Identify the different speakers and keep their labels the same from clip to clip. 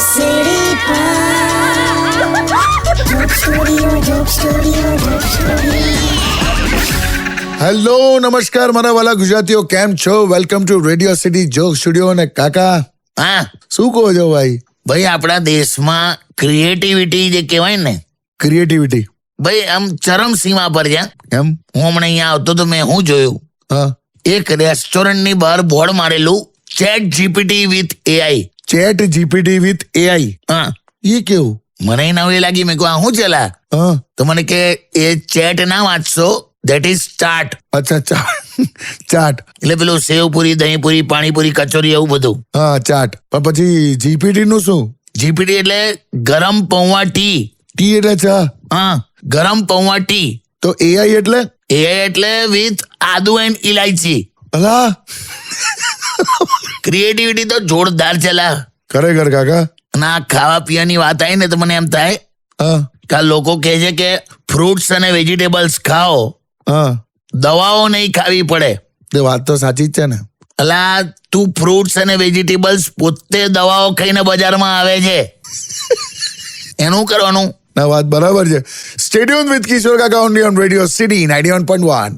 Speaker 1: City Pod. Joke Studio.
Speaker 2: Hello નમસ્કાર મારા વાલા ગુજરાતીઓ, કેમ છો? Welcome to radio city joke studio. અને કાકા
Speaker 3: હા
Speaker 2: શું કહો છો ભાઈ?
Speaker 3: ભાઈ, આપણા દેશમાં ક્રિએટિવિટી જે કહેવાય ને,
Speaker 2: ક્રિએટિવિટી
Speaker 3: ભાઈ આમ ચરમસીમા પર છે.
Speaker 2: એમ?
Speaker 3: હું હમણાં અહીંયા આવતો તો મેં શું જોયું,
Speaker 2: હા,
Speaker 3: એક રેસ્ટોરન્ટની બહાર બોર્ડ મારેલું chat GPT with AI.
Speaker 2: Chat GPT with AI.
Speaker 3: હા,
Speaker 2: એ કેવું?
Speaker 3: મને નવી લાગી. મેં કહ્યું આ શું ચલા?
Speaker 2: હા,
Speaker 3: તો મને કે એ ચેટ ના વાંચશો, ધેટ ઇઝ ચાટ.
Speaker 2: અચ્છા, ચાટ.
Speaker 3: એટલે પેલું સેવપુરી, દહીંપુરી, પાણીપુરી, કચોરી એવું બધું.
Speaker 2: હા, ચાટ. પણ પછી જીપીટી નું શું?
Speaker 3: જીપીટી એટલે ગરમ પૌવા ટી.
Speaker 2: ટી એટલે ચા.
Speaker 3: હા, ગરમ પૌવા ટી.
Speaker 2: તો એઆઈ એટલે?
Speaker 3: એઆઈ એટલે વિથ આદુ એન્ડ ઇલાયચી.
Speaker 2: અલા,
Speaker 3: ક્રિએટિવિટી તો જોરદાર છે લા.
Speaker 2: ખરેખર કાકા.
Speaker 3: અને આ ખાવા પીવાની વાત આવી ને તો મને એમ થાય
Speaker 2: હા,
Speaker 3: કે આ લોકો કહે છે કે ફ્રૂટ્સ અને વેજીટેબલ્સ ખાઓ,
Speaker 2: હા,
Speaker 3: દવાઓ નહીં ખાવી પડે.
Speaker 2: તે વાત તો સાચી જ છે ને.
Speaker 3: અલા, તું ફ્રૂટ્સ અને વેજીટેબલ્સ પોતે દવાઓ ખાઈને બજારમાં આવે છે, એનું કરવાનું.
Speaker 2: ના, વાત બરાબર છે. સ્ટેડિયમ વિથ કિશોર કાકા only on radio city 91.1.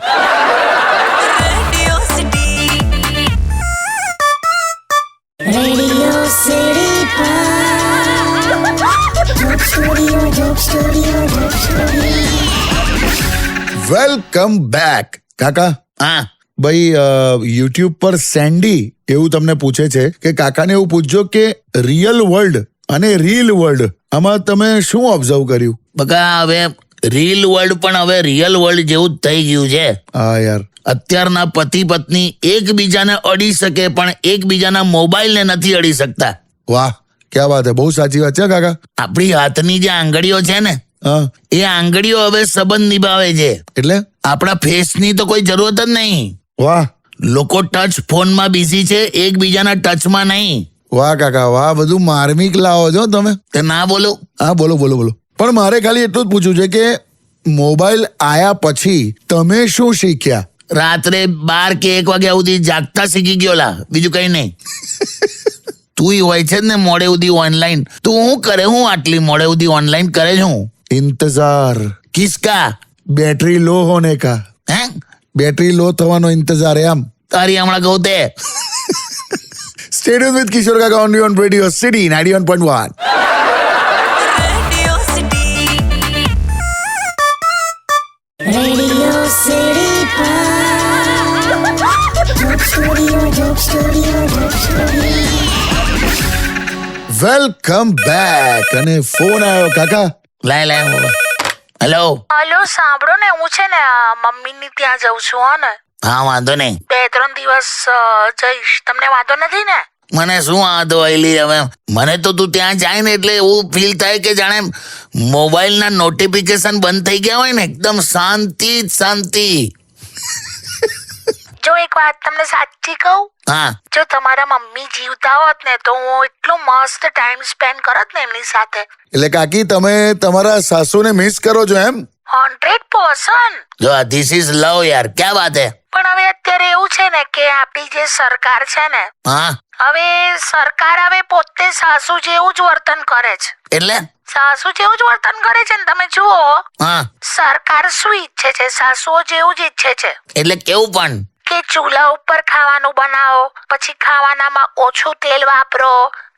Speaker 1: Radio City Pod. Joke Studio.
Speaker 2: Welcome back કાકા.
Speaker 3: હા,
Speaker 2: ભાઈ, યુટ્યુબ પર સેન્ડી એવું તમને પૂછે છે કે કાકાને એવું પૂછજો કે રિયલ વર્લ્ડ અને રીલ વર્લ્ડ આમાં તમે શું ઓબ્ઝર્વ કર્યું?
Speaker 3: બકા હવે રીલ વર્લ્ડ પણ હવે રિયલ વર્લ્ડ જેવું જ થઈ ગયું છે.
Speaker 2: હા યાર,
Speaker 3: અત્યારના પતિ પત્ની એકબીજાને અડી શકે પણ એકબીજાના મોબાઈલને નથી અડી શકતા.
Speaker 2: વાહ, ક્યાં વાત હે, બહુ સાચી વાત છે કાકા.
Speaker 3: આપણી હાથની જે આંગળીઓ છે ને,
Speaker 2: હા,
Speaker 3: એ આંગળીઓ હવે સંબંધ નિભાવે છે.
Speaker 2: એટલે?
Speaker 3: આપણા ફેસની તો કોઈ જરૂરત જ નહીં.
Speaker 2: વાહ,
Speaker 3: લોકો ટચ ફોનમાં બિઝી છે, એકબીજાના ટચમાં નહીં.
Speaker 2: વાહ કાકા વાહ, બધું માર્મિક લાવો છો તમે.
Speaker 3: તે ના બોલો.
Speaker 2: હા, બોલો. પણ મારે ખાલી એટલું જ પૂછવું છે કે મોબાઈલ આયા પછી તમે શું શીખ્યા?
Speaker 3: રાત્રે 12 કે 1 વાગ્યા સુધી જાગતા શીખી ગયો લા, બીજું કઈ નહીં. તું હોય છે ને મોડે સુધી ઓનલાઈન. તું શું કરે? હું આટલી મોડે સુધી ઓનલાઈન કરે છું?
Speaker 2: ઇંતજાર.
Speaker 3: કિસકા?
Speaker 2: બેટરી લો હોને કા.
Speaker 3: હે?
Speaker 2: બેટરી લો થવાનો ઇંતજાર એમ.
Speaker 3: તારી હમણાં કહું તે.
Speaker 2: સ્ટેડિયમ વિથ કિશોર કાકા only on radio city 91.1.
Speaker 1: Radio City Pod. Joke Studio.
Speaker 2: Welcome back. અને ફોન આવ્યો કાકા.
Speaker 3: લાય હેલો.
Speaker 4: હલો, સાંભળો ને, હું છે ને મમ્મીની ત્યાં જઉં છું. હો ને,
Speaker 3: હા, વાંધો નહીં.
Speaker 4: 2-3 દિવસ જઈશ. તમને વાંધો નથી ને?
Speaker 3: મને શું વાંધો આવેલી હવે. મને તો તું ત્યાં જાય ને એટલે એવું ફીલ થાય કે જાણે મોબાઈલના નોટિફિકેશન બંધ થઈ ગયા હોય ને, એકદમ શાંતિ જ શાંતિ.
Speaker 4: જો એક વાત તમને સાચી કહું,
Speaker 3: હા,
Speaker 4: જો તમારા મમ્મી જીવતા હોત ને તો હું એટલો મસ્ત ટાઈમ સ્પેન્ડ કરત ને એમની સાથે.
Speaker 2: એટલે કાકી તમે તમારા સાસુને મિસ કરો છો એમ?
Speaker 4: 100%.
Speaker 3: જો ધીસ ઇઝ લવ યાર, ક્યાં વાત હે.
Speaker 4: પણ હવે અત્યારે એવું છે ને કે આપણી જે સરકાર છે ને,
Speaker 3: હા,
Speaker 4: હવે સરકાર હવે પોતે સાસુ જેવું જ વર્તન કરે છે.
Speaker 3: એટલે?
Speaker 4: સાસુ જેવું જ વર્તન કરે છે ને. તમે જુઓ,
Speaker 3: હા,
Speaker 4: સરકાર શું ઈચ્છે છે? સાસુઓ જેવું જ ઈચ્છે છે
Speaker 3: એટલે કેવું પણ?
Speaker 4: કે ચૂલા ઉપર ખાવાનું બનાવો, પછી ખાવાનામાં ઓછું તેલ વાપરો,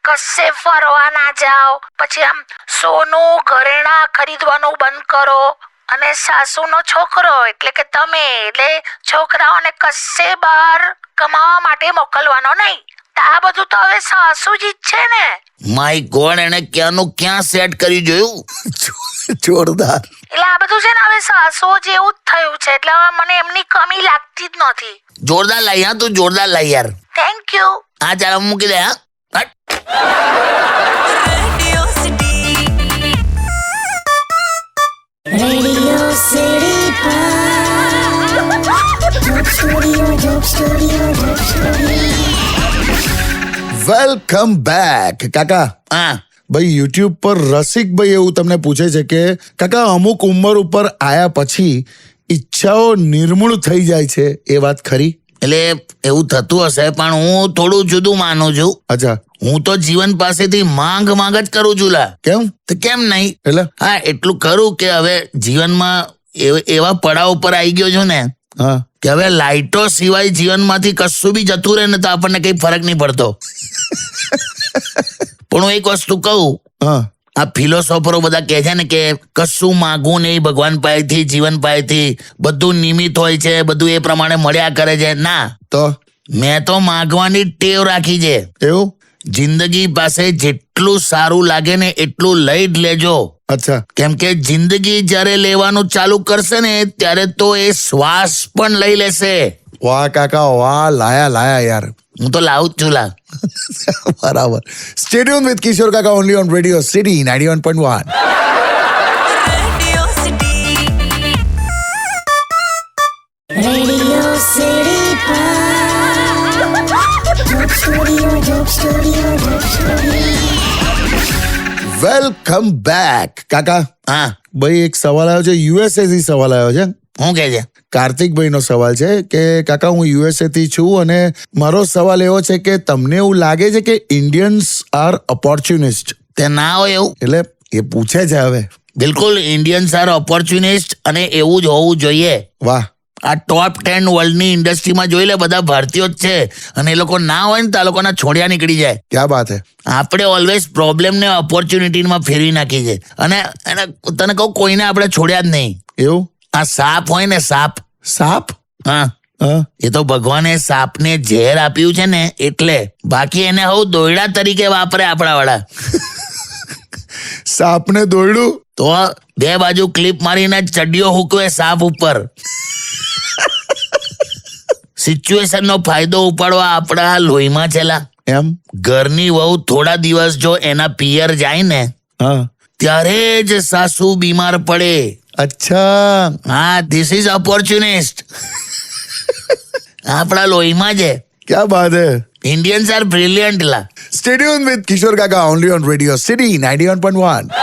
Speaker 4: કશે ફરવા ના જાઓ, પછી આમ સોનું ઘરેણા ખરીદવાનું બંધ કરો, અને સાસુનો છોકરો એટલે કે તમે, એટલે છોકરાઓને કશે બહાર કમાવા માટે મોકલવાનો નહીં. આ બધું તો હવે સાસુ જ ઈચ્છે ને.
Speaker 3: માય ગોડ, એને ક્યાંનું ક્યાં સેટ કરી જોયું.
Speaker 2: જોરદાર.
Speaker 4: એટલે આ બધું છે ને હવે સાસુઓ જેવું જ થયું છે. એટલે હવે મને એમની કમી લાગતી જ નથી.
Speaker 3: જોરદાર લાઈ. હા, તું જોરદાર લાઈ યાર.
Speaker 4: Thank you.
Speaker 3: હા, ચાલ મૂકી દે. હા,
Speaker 1: Radio City Pod. Joke Studio.
Speaker 2: Welcome back કાકા.
Speaker 3: હા,
Speaker 2: ભાઈ, યુટ્યુબ પર રસિકભાઈ એવું તમને પૂછે છે કે કાકા અમુક ઉંમર ઉપર આયા પછી ઈચ્છાઓ નિર્મૂળ થઈ જાય છે, એ વાત ખરી?
Speaker 3: એટલે એવું થતું હશે પણ હું થોડું જુદું માનું છું.
Speaker 2: અચ્છા,
Speaker 3: હું તો જીવન પાસેથી માંગ જ કરું છું લા.
Speaker 2: કેમ
Speaker 3: તો કેમ નહીં?
Speaker 2: એટલે
Speaker 3: હા, એટલું ખરું કે હવે જીવનમાં એવા પડાવ ઉપર આવી ગયો છું ને
Speaker 2: હા
Speaker 3: કે હવે લાઇટો સિવાય જીવનમાંથી કશું બી જતું રહે ને તો આપણને કઈ ફરક નહીં પડતો. પણ હું એક વસ્તુ કહું,
Speaker 2: હા
Speaker 3: આ ફિલોસોફરો બધા કહે છે ને કે કશું માગવું નહીં ભગવાન પાસેથી, જીવન પાસેથી, બધું નિમિત્ત હોય છે, બધું એ પ્રમાણે મળ્યા કરે છે. ના,
Speaker 2: તો
Speaker 3: મેં તો માગવાની ટેવ રાખી છે.
Speaker 2: એવું
Speaker 3: જિંદગી પાસે જેટલું સારું લાગે ને એટલું લઈ જ લેજો.
Speaker 2: અચ્છા
Speaker 3: કેમ કે જિંદગી જ્યારે લેવાનું ચાલુ કરશે ને ત્યારે તો એ શ્વાસ પણ લઈ લેશે.
Speaker 2: વાહ કાકા વાહ, લાયા યાર.
Speaker 3: હું તો લાવું જ છું લા.
Speaker 2: બરાબર. Stay tuned with Kishore Kaka only on Radio City 91.1.
Speaker 1: Radio City Pod. Joke Studio.
Speaker 2: Welcome back કાકા.
Speaker 3: હા,
Speaker 2: ભાઈ એક સવાલ આવ્યો છે, યુએસએ થી સવાલ આવ્યો છે.
Speaker 3: શું કહે છે?
Speaker 2: કાર્તિકભાઈનો સવાલ છે કે કાકા હું યુએસએ થી છું અને મારો સવાલ એવો છે કે તમને એવું લાગે છે કે ઇન્ડિયન્સ આર ઓપોર્ચ્યુનિસ્ટ?
Speaker 3: તે ના હોય એવું?
Speaker 2: એટલે એ પૂછે છે હવે.
Speaker 3: બિલકુલ, ઇન્ડિયન્સ આર ઓપોર્ચ્યુનિસ્ટ અને એવું જ હોવું જોઈએ.
Speaker 2: વાહ.
Speaker 3: આ ટોપ 10 વર્લ્ડની ઇન્ડસ્ટ્રીમાં જોઈ લે, બધા ભારતીયો જ છે. અને એ લોકો ના હોય ને તો આ લોકોના છોડિયા નીકળી જાય.
Speaker 2: ક્યાં બાત હે.
Speaker 3: આપણે ઓલવેઝ પ્રોબ્લેમને ઓપોર્ચ્યુનિટીમાં ફેરવી નાખી છે. અને તને કહું, કોઈને આપણે છોડ્યા જ નહીં.
Speaker 2: એવું?
Speaker 3: આ સાપ હોય ને, સાપ,
Speaker 2: સાપ?
Speaker 3: હા, એ તો ભગવાને સાપને ઝેર આપ્યું છે ને એટલે. બાકી એને હું દોયડા તરીકે વાપરે આપણા વાળા.
Speaker 2: સાપને દોરડું?
Speaker 3: તો બે બાજુ ક્લિપ મારીને ચડિયો હૂકવે સાપ ઉપર. સિચ્યુએશન નો ફાયદો ઉપાડવા આપણા લોહીમાં છેલા.
Speaker 2: એમ?
Speaker 3: ઘરની વહુ થોડા દિવસ જો એના પિયર જાય ને
Speaker 2: હા.
Speaker 3: ત્યારે જ સાસુ બીમાર પડે.
Speaker 2: અચ્છા.
Speaker 3: હા, ધીસ ઇઝ ઓપોર્ચ્યુનિસ્ટ. આપણા લોહીમાં છે.
Speaker 2: ક્યાં બાત હે.
Speaker 3: ઇન્ડિયન્સ આર બ્રિલિયન્ટ લા.
Speaker 2: Stay tuned with Kishore Kaka only on Radio City 91.1.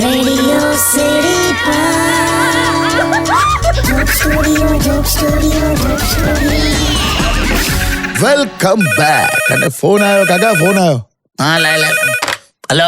Speaker 1: Radio City Pod. Joke Studio.
Speaker 2: Welcome back. અને ફોન આવ્યો કાકા, ફોન આવ્યો.
Speaker 3: હા, લાય. હેલો,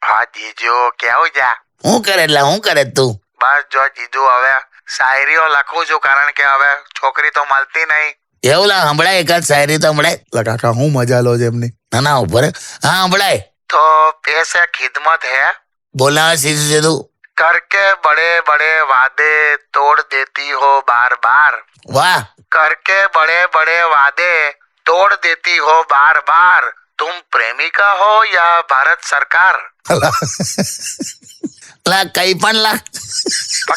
Speaker 5: હા જીજુ, કેવું છે?
Speaker 3: શું કરે લા? શું કરે તું?
Speaker 5: બસ જો જીજુ, હવે શાયરીઓ લખું છું કારણ કે હવે છોકરી તો મળતી નહીં.
Speaker 3: એવું લા? સંભળાય એકાદ શાયરી તો સંભળાય.
Speaker 2: લા કાકા હું મજા લો છે એમની.
Speaker 3: ના ઉપર. હા, સંભળાય.
Speaker 5: તો પેશ है खिदमत है,
Speaker 3: બોલા સીધું સીધું.
Speaker 5: करके बड़े बड़े वादे तोड़ देती हो बार बार.
Speaker 3: વાહ.
Speaker 5: करके बड़े बड़े वादे तोड़ देती हो बार बार. तुम प्रेमिका हो या भारत सरकार?
Speaker 3: લા કઈ પણ લા.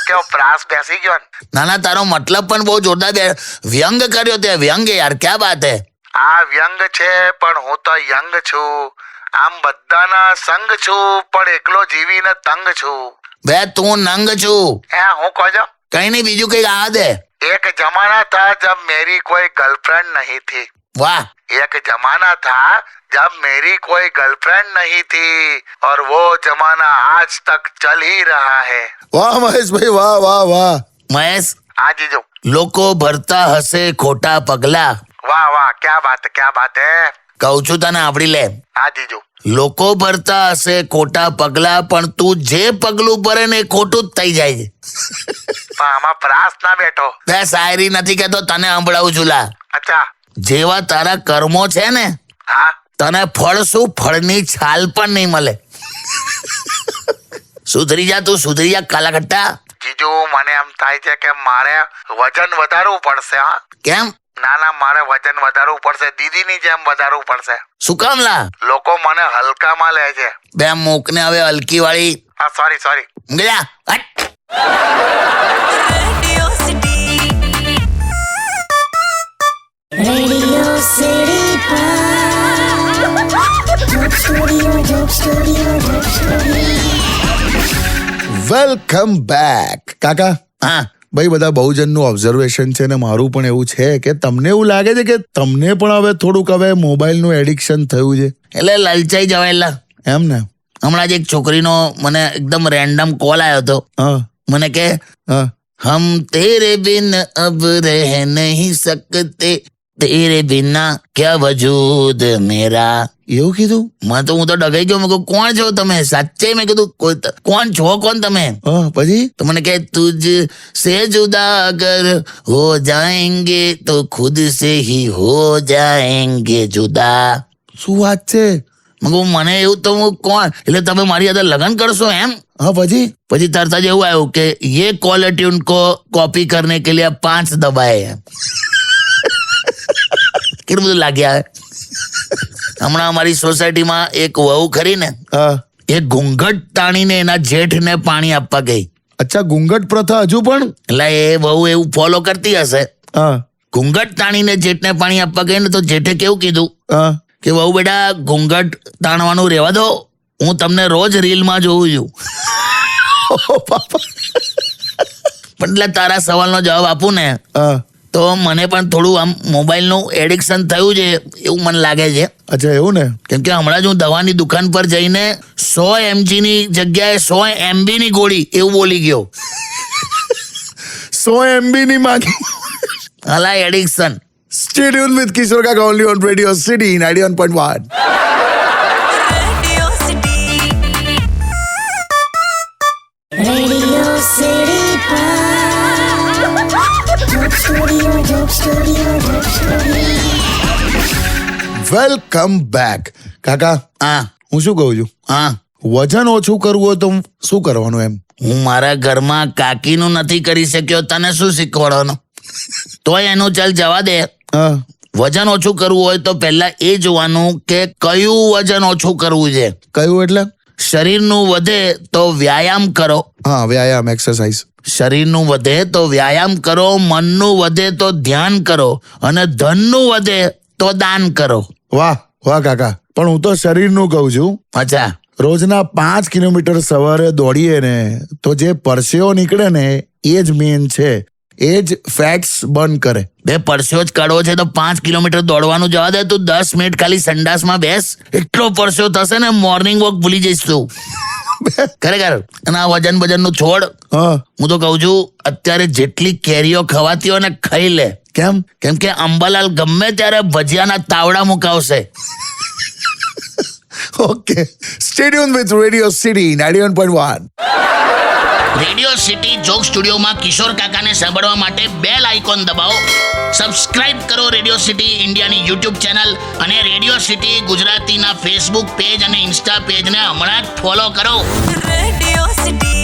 Speaker 5: કેવો પ્રાસ બેસી ગયો ને?
Speaker 3: ના, તારો મતલબ પણ બહુ જોરદાર વ્યંગ કર્યો તે. વ્યંગ યાર, ક્યાં બાત હે.
Speaker 5: આ વ્યંગ છે પણ હું તો યંગ છું. આમ બધાના સંગ છું પણ એકલો જીવીને તંગ છું.
Speaker 3: બે તું નંગ છું.
Speaker 5: હું કહો છો?
Speaker 3: કઈ નહીં, બીજું કઈ આ દે.
Speaker 5: एक जमाना था जब मेरी कोई गर्लफ्रेंड नहीं थी.
Speaker 3: વાહ.
Speaker 5: एक जमाना था जब मेरी कोई गर्लफ्रेंड नहीं थी और वो जमाना आज तक चल ही रहा है.
Speaker 2: વાહ મહેશભાઈ, વાહ વાહ વાહ.
Speaker 3: મહેશ,
Speaker 5: हाँ जीजू,
Speaker 3: લોકો ભરતા હશે ખોટા પગલા.
Speaker 5: वाह वाह, क्या बात है.
Speaker 3: કહું છું તને, આવડી લે.
Speaker 5: हाँ जीजू,
Speaker 3: લોકો ભરતા હશે ખોટા પગલા પણ તું જે પગલું ભરે ને એ ખોટું જ થઈ જાય છે.
Speaker 5: પણ આમાં પ્રાસ ના બેઠો.
Speaker 3: બે શાયરી નથી કેતો, તને સંભળાવું છું લા.
Speaker 5: અચ્છા.
Speaker 3: જેવા તારા કર્મો છે ને,
Speaker 5: હા,
Speaker 3: તને ફળ શું, ફળની છાલ પણ નહીં મળે. સુધરી જા તું, સુધરી જા કાલા ખટ્ટા.
Speaker 5: જીજુ મને એમ થાય છે કે મારે વજન વધારવું પડશે. હા,
Speaker 3: કેમ?
Speaker 5: ના, મારે વજન વધારવું પડશે. દીદીની જેમ વધારવું પડશે.
Speaker 3: શું કામ લા?
Speaker 5: લોકો મને હલકામાં લે છે.
Speaker 3: બે મૂકને હવે હલકી વાળી.
Speaker 5: હા, સોરી.
Speaker 3: ગયા હટ.
Speaker 1: Radio City Pod. Joke Studio.
Speaker 2: Welcome back કાકા.
Speaker 3: હા,
Speaker 2: ભાઈ બધા બહુજનનું ઓબ્ઝર્વેશન છે ને મારું પણ એવું છે કે તમને એવું લાગે છે કે તમને પણ હવે થોડુંક હવે મોબાઈલનું એડિક્શન થયું છે?
Speaker 3: એટલે લલચાઈ જવાયેલા.
Speaker 2: એમ ને?
Speaker 3: હમણાં જ એક છોકરીનો મને એકદમ રેન્ડમ કોલ આવ્યો હતો.
Speaker 2: હા
Speaker 3: મને કે
Speaker 2: હા
Speaker 3: हम तेरे बिन अब रह नहीं सकते, तेरे बिना क्या वजूद मेરા. એવું કીધું? હું તો ડગાઈ ગયો. મેં કહ્યું કોણ છો તમે? સાચે મેં કીધું કોણ છો? કોણ તમે?
Speaker 2: પછી
Speaker 3: તો મને કહે તુજ સે જુદા અગર હો જાએંગે તો ખુદ સે હી હો જાએંગે જુદા.
Speaker 2: શું વાત છે?
Speaker 3: મેં કહું મને એવું તો હું કોણ? એટલે તમે મારી સાથે લગ્ન કરશો એમ?
Speaker 2: હા
Speaker 3: પછી તરત જ એવું આવ્યું કે ये कॉलर ट्यून को कॉपी करने के लिए 5 दबाए हैं. કેટલું બધું લાગ્યા. હમણાં અમારી સોસાયટીમાં એક વહુ ખરી ને,
Speaker 2: હા.
Speaker 3: એ ઘૂંઘટ તાણીને એના જેઠને પાણી આપવા ગઈ.
Speaker 2: અચ્છા, ઘૂંઘટ પ્રથા હજુ પણ?
Speaker 3: એટલે એ વહુ એવું ફોલો કરતી હશે.
Speaker 2: હા.
Speaker 3: ઘૂંઘટ તાણીને જેઠને પાણી આપવા ગઈ ને તો જેઠે કેવું કીધું
Speaker 2: હા.
Speaker 3: કે વહુ બેટા ઘૂંઘટ તાણવાનું રહેવા દો, હું તમને રોજ રીલમાં જોઉં છું. પણ એટલે તારા સવાલનો જવાબ આપું ને
Speaker 2: હા.
Speaker 3: તો મને પણ થોડું આમ મોબાઈલનું એડિક્શન થયું છે એવું મને લાગે છે.
Speaker 2: અચ્છા, એવું ને?
Speaker 3: કેમ કે હમણાં જ હું દવાની દુકાન પર જઈને 100 mg ની જગ્યાએ 100 MB ની ગોળી એવું બોલી ગયો.
Speaker 2: 100 MB ની માંગી.
Speaker 3: હલા addiction.
Speaker 2: Stay tuned with Kishore Kaka only on Radio City 91.1.
Speaker 1: Radio City Joke Studio, Joke Studio, Joke Studio.
Speaker 2: Welcome back. કાકા,
Speaker 3: હા
Speaker 2: હું શું કહું છું?
Speaker 3: હા
Speaker 2: વજન ઓછું કરવું હોય તો શું કરવાનું એમ?
Speaker 3: હું મારા ઘરમાં કાકીનું નથી કરી શક્યો, તને શું શીખવાડવાનું? તોય એનું ચાલ જવા દે.
Speaker 2: હા.
Speaker 3: વજન ઓછું કરવું હોય તો પહેલા એ જોવાનું કે કયું વજન ઓછું કરવું છે.
Speaker 2: કયું એટલે?
Speaker 3: શરીરનું વધે તો વ્યાયામ કરો.
Speaker 2: હા, વ્યાયામ, એક્સરસાઇઝ.
Speaker 3: શરીરનું વધે તો વ્યાયામ કરો, મનનું વધે તો ધ્યાન કરો, અને ધનનું વધે તો દાન કરો.
Speaker 2: વાહ વાહ કાકા, પણ હું તો શરીરનું કહું છું.
Speaker 3: અચ્છા,
Speaker 2: રોજના 5 કિલોમીટર સવારે દોડીએ ને તો જે પરસેવો નીકળે ને એ જ મેન છે, એ જ ફેટ્સ બર્ન કરે.
Speaker 3: બે પરસ્યો જ કાઢવો છે તો 5 કિલોમીટર દોડવાનું જવા દે. તું 10 મિનિટ ખાલી સંડાસમાં બેસ, એટલો પરસ્યો થશે ને મોર્નિંગ વોક ભૂલી જઈશ તું. ખરેખર. અને આ વજન નું છોડ.
Speaker 2: હા.
Speaker 3: હું તો કહું છું અત્યારે જેટલી કેરીઓ ખવાતી હોય ને ખાઈ લે.
Speaker 2: કેમ?
Speaker 3: કેમ કે અંબાલાલ ગમે ત્યારે ભજીયાના તાવડા મુકાવશે.
Speaker 2: Okay, stay tune with radio city 91.1.
Speaker 3: Radio city joke સ્ટુડિયોમાં કિશોર કાકાને સાંભળવા માટે બેલ આઇકોન દબાવો, સબસ્ક્રાઇબ કરો રેડિયો સિટી ઇન્ડિયાની યુટ્યુબ ચેનલ, અને રેડિયો સિટી ગુજરાતીના ફેસબુક પેજ અને ઇન્સ્ટા પેજને હમણાં જ ફોલો કરો.
Speaker 6: Radio city